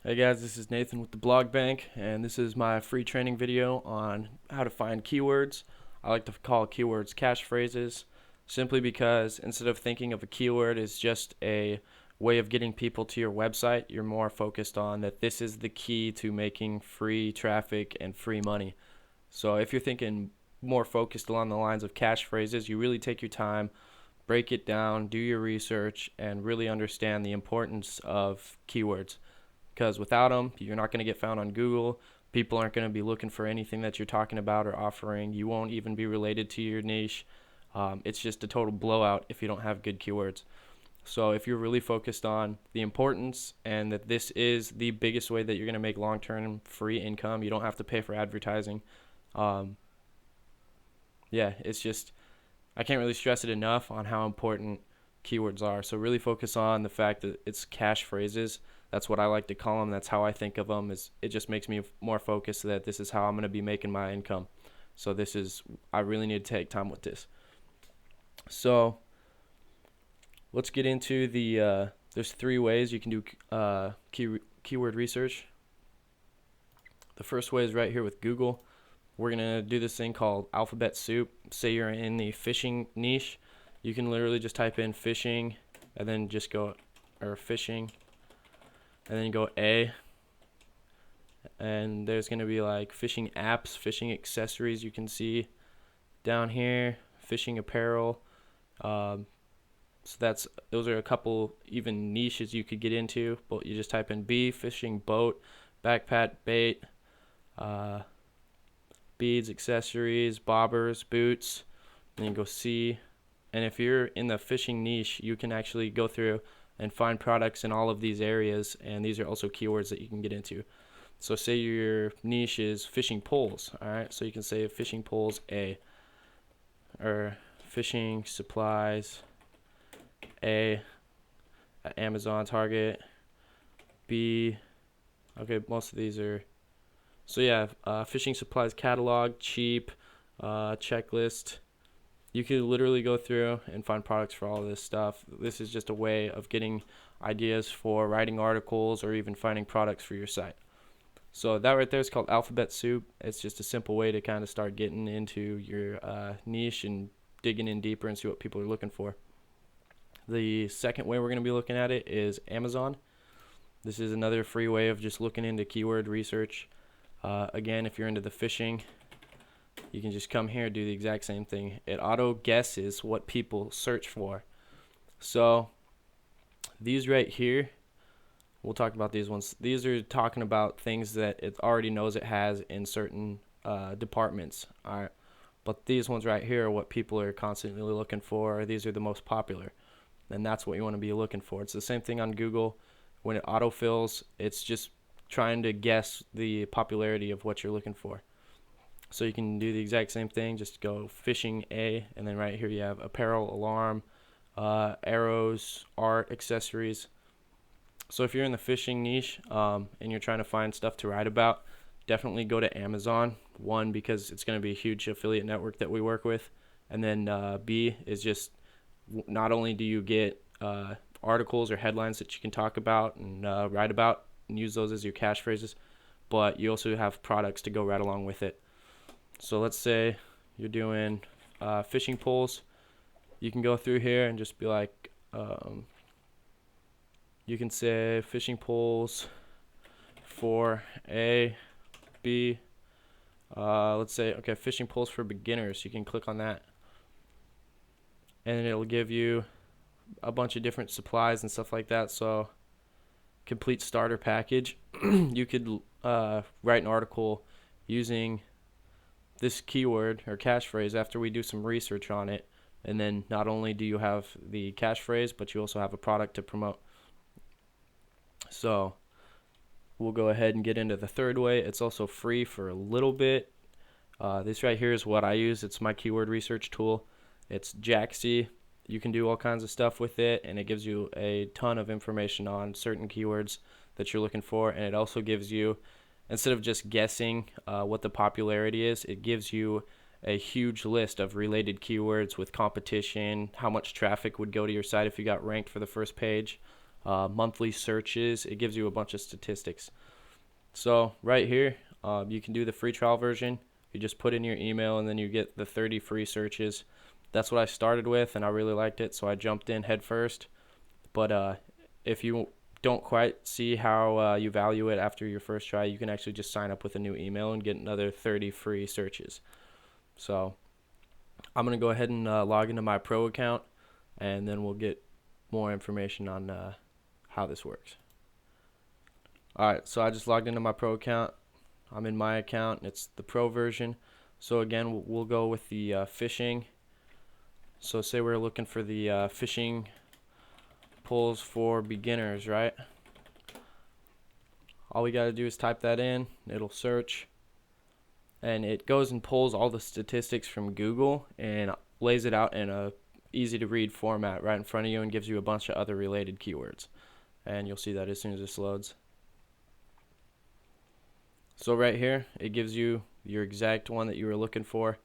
Hey guys, this is Nathan with the Blog Bank, and this is my free training video on how to find keywords. I like to call keywords cache phrases, simply because instead of thinking of a keyword as just a way of getting people to your website, you're more focused on that this is the key to making free traffic and free money. So if you're thinking more focused along the lines of cache phrases, you really take your time, break it down, do your research, and really understand the importance of keywords, because without them, you're not going to get found on Google. People aren't going to be looking for anything that you're talking about or offering. You won't even be related to your niche. It's just a total blowout if you don't have good keywords. So if you're really focused on the importance and that this is the biggest way that you're going to make long-term free income, you don't have to pay for advertising. Um, yeah, it's just, I can't really stress it enough on how important keywords are. So really focus on the fact that it's cache phrases. That's what I like to call them. That's how I think of them. Is it just makes me more focused that this is how I'm going to be making my income. So I really need to take time with this. So let's get into there's three ways you can do keyword research. The first way is right here with Google. We're going to do this thing called alphabet soup. Say you're in the fishing niche. You can literally just type in fishing and then just go, or fishing, and then go A, and there's going to be like fishing apps, fishing accessories. You can see down here, fishing apparel. So those are a couple even niches you could get into. But you just type in B, fishing boat, backpack bait, beads, accessories, bobbers, boots. And then go C. And if you're in the fishing niche, you can actually go through and find products in all of these areas, and these are also keywords that you can get into. So say your niche is fishing poles, all right? So you can say fishing poles A, or fishing supplies A at Amazon, Target, B. Okay, most of these are. So yeah, fishing supplies catalog, cheap, checklist. You could literally go through and find products for all of this stuff. This is just a way of getting ideas for writing articles or even finding products for your site. So that right there is called alphabet soup. It's just a simple way to kind of start getting into your niche and digging in deeper and see what people are looking for. The second way we're going to be looking at it is Amazon. This is another free way of just looking into keyword research. Again, if you're into the fishing, you can just come here and do the exact same thing. It auto guesses what people search for. So these right here, we'll talk about these ones. These are talking about things that it already knows it has in certain departments. All right. But these ones right here are what people are constantly looking for. These are the most popular. And that's what you want to be looking for. It's the same thing on Google. When it autofills, it's just trying to guess the popularity of what you're looking for. So you can do the exact same thing. Just go fishing A, and then right here you have apparel, alarm, arrows, art, accessories. So if you're in the fishing niche and you're trying to find stuff to write about, definitely go to Amazon. One, because it's going to be a huge affiliate network that we work with. And then B is just not only do you get articles or headlines that you can talk about and write about and use those as your cache phrases, but you also have products to go right along with it. So let's say you're doing fishing poles. You can go through here and just be like, you can say fishing poles for A, B. Let's say, okay, fishing poles for beginners. You can click on that, and it'll give you a bunch of different supplies and stuff like that. So complete starter package. You could write an article using this keyword or cache phrase after we do some research on it, and then not only do you have the cache phrase, but you also have a product to promote. So we'll go ahead and get into the third way. It's also free for a little bit. This right here is what I use. It's my keyword research tool. It's Jaxie. You can do all kinds of stuff with it, and it gives you a ton of information on certain keywords that you're looking for, and it also gives you, instead of just guessing what the popularity is, it gives you a huge list of related keywords with competition, how much traffic would go to your site if you got ranked for the first page, monthly searches. It gives you a bunch of statistics. So right here, you can do the free trial version. You just put in your email and then you get the 30 free searches. That's what I started with, and I really liked it, so I jumped in head first. But if you don't quite see how you value it after your first try, you can actually just sign up with a new email and get another 30 free searches. So I'm going to go ahead and log into my pro account, and then we'll get more information on how this works. Alright, so I just logged into my pro account. I'm in my account, and it's the pro version. So again, we'll go with the fishing. So say we're looking for the fishing poles for beginners, right? All we got to do is type that in. It'll search, and it goes and pulls all the statistics from Google and lays it out in a easy to read format right in front of you and gives you a bunch of other related keywords. And you'll see that as soon as this loads. So right here, it gives you your exact one that you were looking for.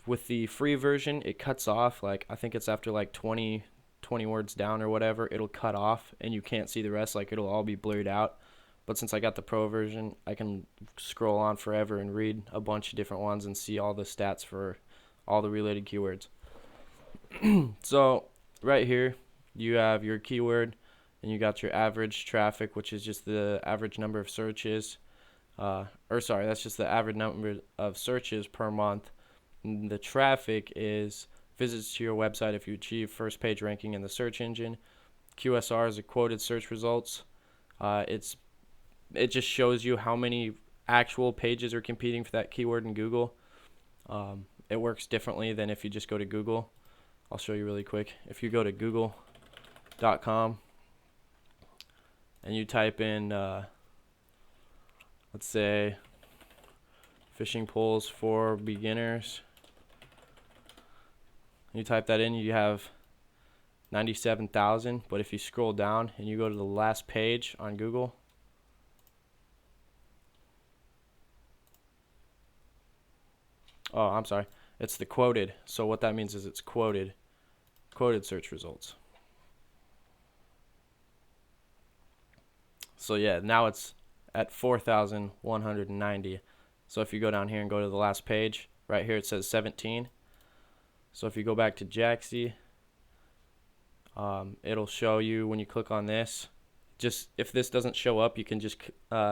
With the free version, it cuts off, like I think it's after like 20 words down or whatever, it'll cut off and you can't see the rest, like it'll all be blurred out. But since I got the pro version, I can scroll on forever and read a bunch of different ones and see all the stats for all the related keywords. So right here, you have your keyword, and you got your average traffic, which is just the average number of searches. That's just the average number of searches per month. And the traffic is visits to your website if you achieve first page ranking in the search engine. QSR is a quoted search results. It just shows you how many actual pages are competing for that keyword in Google. It works differently than if you just go to Google. I'll show you really quick. If you go to google.com and you type in let's say fishing poles for beginners, you type that in, you have 97,000. But if you scroll down and you go to the last page on Google, I'm sorry, it's the quoted. So what that means is it's quoted search results. So yeah, now it's at 4,190. So if you go down here and go to the last page, right here it says 17. So if you go back to Jaxie, it'll show you when you click on this. Just if this doesn't show up, you can just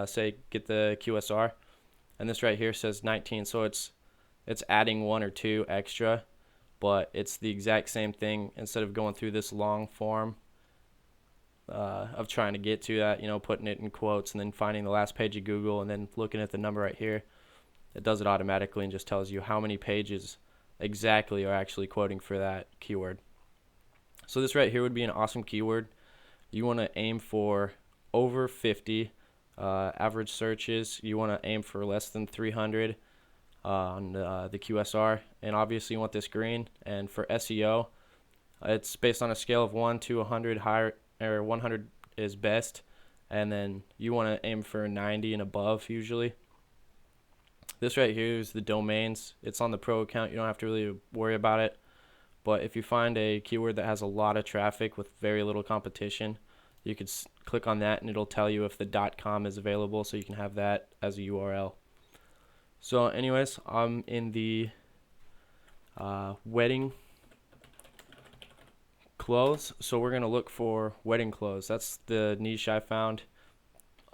say get the QSR, and this right here says 19. So it's adding 1 or 2 extra, but it's the exact same thing. Instead of going through this long form of trying to get to that, putting it in quotes and then finding the last page of Google and then looking at the number right here, it does it automatically and just tells you how many pages exactly are actually quoting for that keyword. So this right here would be an awesome keyword. You want to aim for over 50 average searches. You want to aim for less than 300 on the QSR, and obviously you want this green. And for SEO, it's based on a scale of 1 to 100. Higher, or 100 is best, and then you want to aim for 90 and above usually. This right here is the domains. It's on the pro account. You don't have to really worry about it. But if you find a keyword that has a lot of traffic with very little competition, you could click on that and it'll tell you if the .com is available, so you can have that as a URL. So anyways, I'm in the wedding clothes, so we're going to look for wedding clothes. That's the niche I found.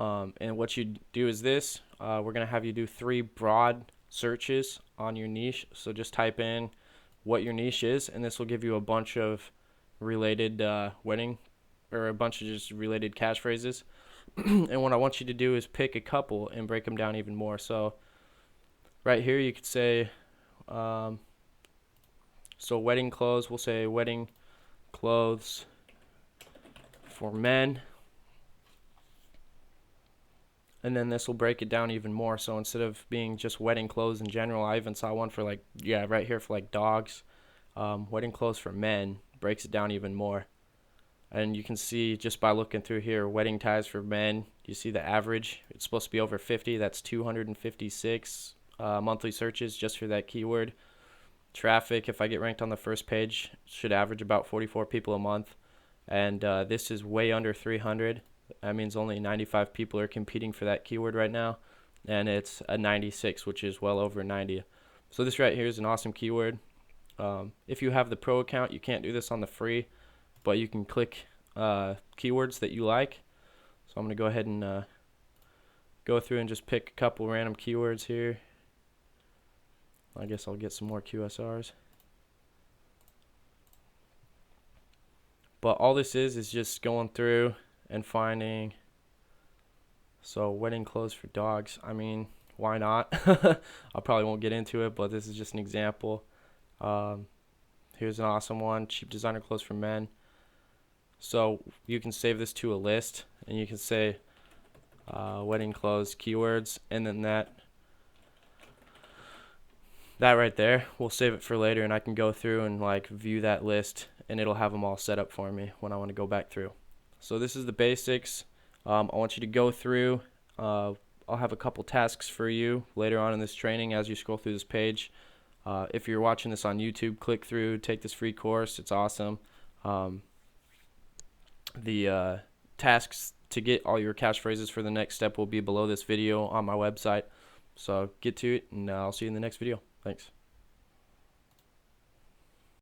And what you do is this. We're going to have you do 3 broad searches on your niche. So just type in what your niche is, and this will give you a bunch of related wedding, or a bunch of just related catchphrases. And what I want you to do is pick a couple and break them down even more. So right here you could say, so wedding clothes, we'll say wedding clothes for men. And then this will break it down even more. So instead of being just wedding clothes in general, I even saw one for right here for dogs. Wedding clothes for men breaks it down even more. And you can see just by looking through here, wedding ties for men, you see the average. It's supposed to be over 50. That's 256 monthly searches just for that keyword. Traffic, if I get ranked on the first page, should average about 44 people a month. and this is way under 300. That means only 95 people are competing for that keyword right now, and it's a 96, which is well over 90. So this right here is an awesome keyword. If you have the pro account, you can't do this on the free, but you can click keywords that you like. So I'm going to go ahead and go through and just pick a couple random keywords here. I guess I'll get some more QSRs. But all this is just going through and finding. So wedding clothes for dogs. I mean, why not? I probably won't get into it, but this is just an example. Here's an awesome one. Cheap designer clothes for men. So you can save this to a list, and you can say wedding clothes keywords, and then that right there, we'll save it for later, and I can go through and like view that list, and it'll have them all set up for me when I want to go back through. So this is the basics. I want you to go through. I'll have a couple tasks for you later on in this training as you scroll through this page. If you're watching this on YouTube, click through, take this free course. It's awesome. The tasks to get all your catchphrases for the next step will be below this video on my website. So get to it, and I'll see you in the next video. Thanks.